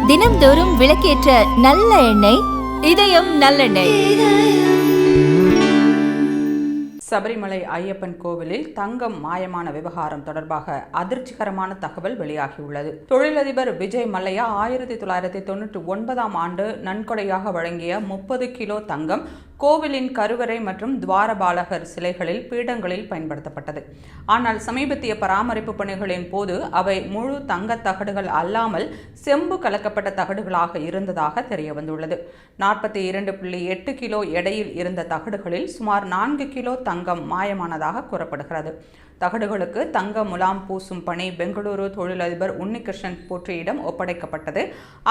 தினம்தோறும் விளக்கேற்ற நல்ல எண்ணெய் இதயம் நல்லெண்ணெய். சபரிமலை ஐயப்பன் கோவிலில் தங்கம் மாயமான விவகாரம் தொடர்பாக அதிர்ச்சிகரமான தகவல் வெளியாகியுள்ளது. தொழிலதிபர் விஜய் மல்லையா 1999ஆம் ஆண்டு நன்கொடையாக வழங்கிய 30 கிலோ தங்கம் கோவிலின் கருவறை மற்றும் துவாரபாலகர் சிலைகளில் பீடங்களில் பயன்படுத்தப்பட்டது. ஆனால் சமீபத்திய பராமரிப்பு பணிகளின் போது அவை முழு தங்க தகடுகள் அல்லாமல் செம்பு கலக்கப்பட்ட தகடுகளாக இருந்ததாக தெரியவந்துள்ளது. 42.8 கிலோ எடையில் இருந்த தகடுகளில் சுமார் 4 கிலோ தங்கம் மாயமானதாக கூறப்படுகிறது. தகடுகளுக்கு தங்க முலாம் பூசும் பணி பெங்களூரு தொழிலதிபர் உன்னிகிருஷ்ணன் போற்றியிடம் ஒப்படைக்கப்பட்டது.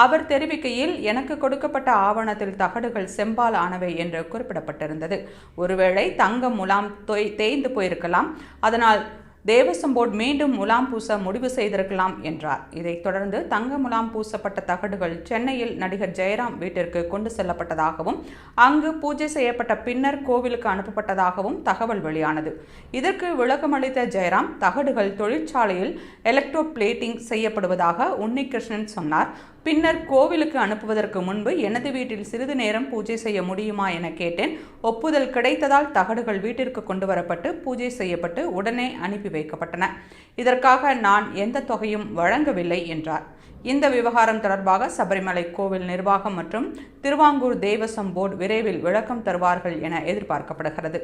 அவர் தெரிவிக்கையில், எனக்கு கொடுக்கப்பட்ட ஆவணத்தில் தகடுகள் செம்பால் ஆனவை என்று குறிப்பிடப்பட்டிருந்தது. ஒருவேளை தங்க முலாம் தேய்ந்து போயிருக்கலாம், அதனால் தேவசம் போர்டு மீண்டும் முலாம் பூச முடிவு செய்திருக்கலாம் என்றார். இதைத் தொடர்ந்து தங்க முலாம் பூசப்பட்ட தகடுகள் சென்னையில் நடிகர் ஜெயராம் வீட்டிற்கு கொண்டு செல்லப்பட்டதாகவும் அங்கு பூஜை செய்யப்பட்ட பின்னர் கோவிலுக்கு அனுப்பப்பட்டதாகவும் தகவல் வெளியானது. இதற்கு விளக்கமளித்த ஜெயராம், தகடுகள் தொழிற்சாலையில் எலக்ட்ரோ பிளேட்டிங் செய்யப்படுவதாக உன்னிகிருஷ்ணன் சொன்னார். பின்னர் கோவிலுக்கு அனுப்புவதற்கு முன்பு எனது வீட்டில் சிறிது நேரம் பூஜை செய்ய முடியுமா என கேட்டேன். ஒப்புதல் கிடைத்ததால் தகடுகள் வீட்டிற்கு கொண்டு வரப்பட்டு பூஜை செய்யப்பட்டு உடனே அனுப்பி வைக்கப்பட்டன. இதற்காக நான் எந்த தொகையும் வழங்கவில்லை என்றார். இந்த விவகாரம் தொடர்பாக சபரிமலை கோவில் நிர்வாகம் மற்றும் திருவாங்கூர் தேவசம் போர்டு விரைவில் விளக்கம் தருவார்கள் என எதிர்பார்க்கப்படுகிறது.